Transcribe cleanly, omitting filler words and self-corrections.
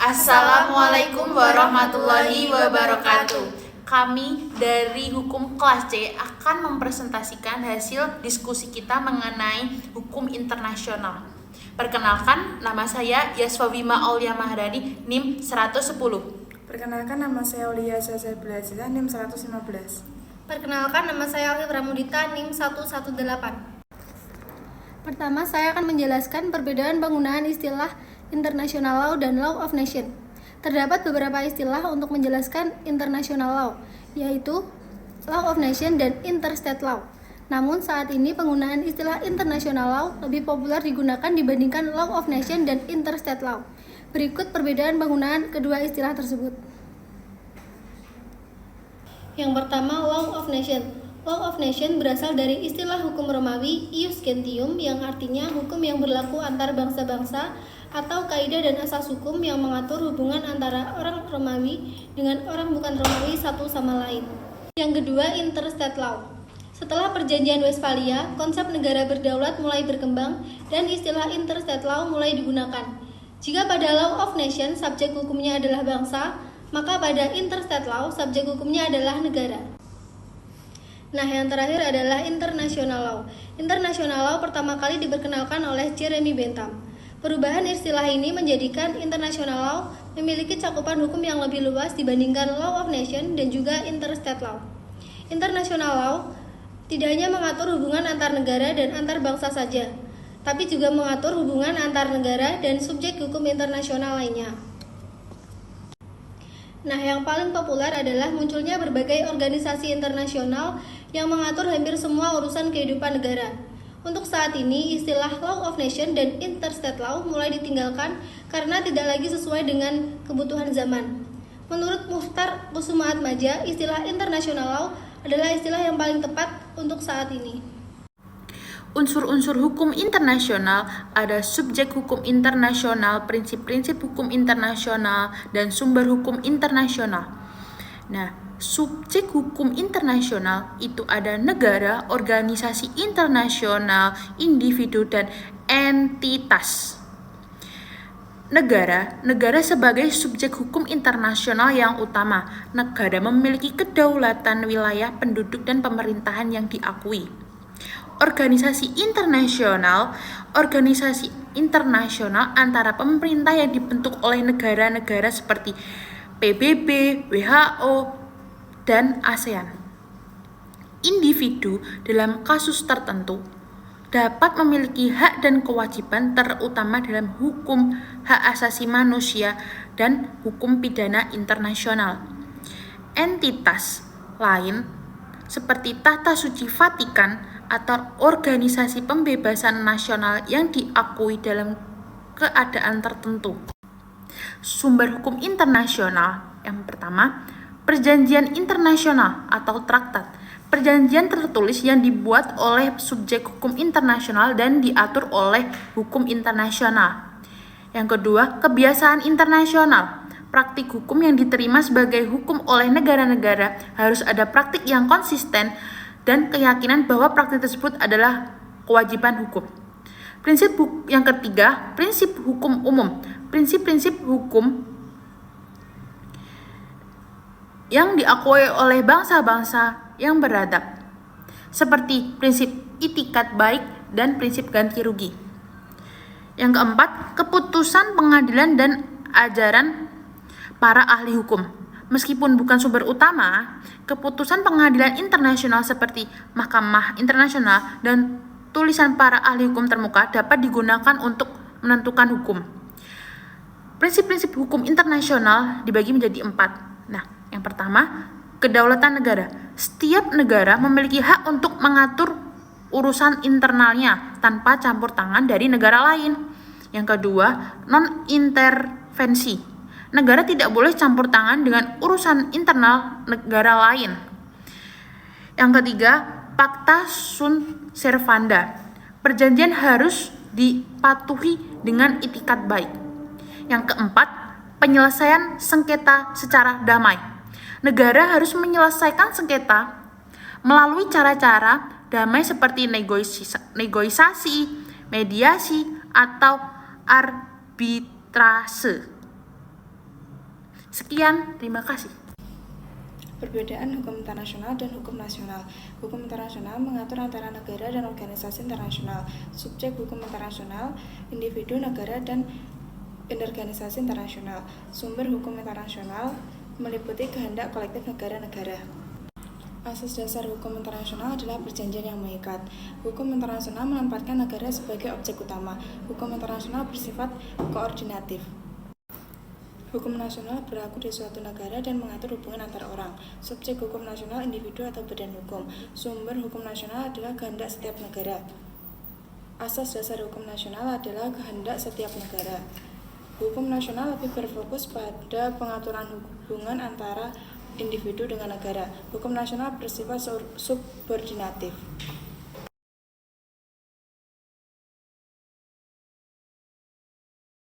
Assalamualaikum warahmatullahi wabarakatuh. Kami dari Hukum Kelas C akan mempresentasikan hasil diskusi kita mengenai hukum internasional. Perkenalkan, nama saya Yaswawima Aulia Mahdani, NIM 110. Perkenalkan, nama saya Aulia Zaza Belaziza, NIM 115. Perkenalkan, nama saya Alif Ramudita, NIM 118. Pertama, saya akan menjelaskan perbedaan penggunaan istilah International Law dan Law of Nation. Terdapat beberapa istilah untuk menjelaskan International Law, yaitu Law of Nation dan Interstate Law. Namun saat ini penggunaan istilah International Law lebih populer digunakan dibandingkan Law of Nation dan Interstate Law. Berikut perbedaan penggunaan kedua istilah tersebut. Yang pertama, Law of Nation. Law of Nation berasal dari istilah hukum Romawi ius gentium yang artinya hukum yang berlaku antar bangsa-bangsa atau kaidah dan asas hukum yang mengatur hubungan antara orang Romawi dengan orang bukan Romawi satu sama lain. Yang kedua, Interstate Law. Setelah Perjanjian Westphalia, konsep negara berdaulat mulai berkembang dan istilah Interstate Law mulai digunakan. Jika pada Law of Nation subjek hukumnya adalah bangsa, maka pada Interstate Law subjek hukumnya adalah negara. Nah, yang terakhir adalah International Law. International Law pertama kali diperkenalkan oleh Jeremy Bentham. Perubahan istilah ini menjadikan International Law memiliki cakupan hukum yang lebih luas dibandingkan Law of Nation dan juga Interstate Law. International Law tidak hanya mengatur hubungan antar negara dan antar bangsa saja, tapi juga mengatur hubungan antar negara dan subjek hukum internasional lainnya. Nah, yang paling populer adalah munculnya berbagai organisasi internasional yang mengatur hampir semua urusan kehidupan negara. Untuk saat ini, istilah Law of Nation dan Interstate Law mulai ditinggalkan karena tidak lagi sesuai dengan kebutuhan zaman. Menurut Muhtar Kusumaatmadja, istilah International Law adalah istilah yang paling tepat untuk saat ini. Unsur-unsur hukum internasional ada subjek hukum internasional, prinsip-prinsip hukum internasional, dan sumber hukum internasional. Nah, subjek hukum internasional itu ada negara, organisasi internasional, individu, dan entitas. Negara sebagai subjek hukum internasional yang utama. Negara memiliki kedaulatan wilayah, penduduk, dan pemerintahan yang diakui. Organisasi internasional antara pemerintah yang dibentuk oleh negara-negara seperti PBB, WHO, dan ASEAN. Individu dalam kasus tertentu dapat memiliki hak dan kewajiban terutama dalam hukum hak asasi manusia dan hukum pidana internasional. Entitas lain seperti Tata Suci Vatikan atau organisasi pembebasan nasional yang diakui dalam keadaan tertentu. Sumber hukum internasional yang pertama, perjanjian internasional atau traktat. Perjanjian tertulis yang dibuat oleh subjek hukum internasional dan diatur oleh hukum internasional. Yang kedua, kebiasaan internasional. Praktik hukum yang diterima sebagai hukum oleh negara-negara harus ada praktik yang konsisten dan keyakinan bahwa praktik tersebut adalah kewajiban hukum. Yang ketiga, prinsip hukum umum. Prinsip-prinsip hukum yang diakui oleh bangsa-bangsa yang beradab, seperti prinsip itikat baik dan prinsip ganti rugi. Yang keempat, keputusan pengadilan dan ajaran para ahli hukum. Meskipun bukan sumber utama, keputusan pengadilan internasional seperti Mahkamah Internasional dan tulisan para ahli hukum termuka dapat digunakan untuk menentukan hukum. Prinsip-prinsip hukum internasional dibagi menjadi 4. Nah, yang pertama, kedaulatan negara. Setiap negara memiliki hak untuk mengatur urusan internalnya tanpa campur tangan dari negara lain. Yang kedua, non-intervensi. Negara tidak boleh campur tangan dengan urusan internal negara lain. Yang ketiga, Pacta sunt servanda. Perjanjian harus dipatuhi dengan itikat baik. Yang keempat, penyelesaian sengketa secara damai. Negara harus menyelesaikan sengketa melalui cara-cara damai seperti negosiasi, mediasi, atau arbitrase. Sekian, terima kasih. Perbedaan hukum internasional dan hukum nasional. Hukum internasional mengatur antara negara dan organisasi internasional. Subjek hukum internasional, individu, negara, dan organisasi internasional. Sumber hukum internasional meliputi kehendak kolektif negara-negara. Asas dasar hukum internasional adalah perjanjian yang mengikat. Hukum internasional menempatkan negara sebagai objek utama. Hukum internasional bersifat koordinatif. Hukum nasional berlaku di suatu negara dan mengatur hubungan antar orang. Subjek hukum nasional, individu atau badan hukum. Sumber hukum nasional adalah kehendak setiap negara. Asas dasar hukum nasional adalah kehendak setiap negara. Hukum nasional lebih berfokus pada pengaturan hubungan antara individu dengan negara. Hukum nasional bersifat subordinatif.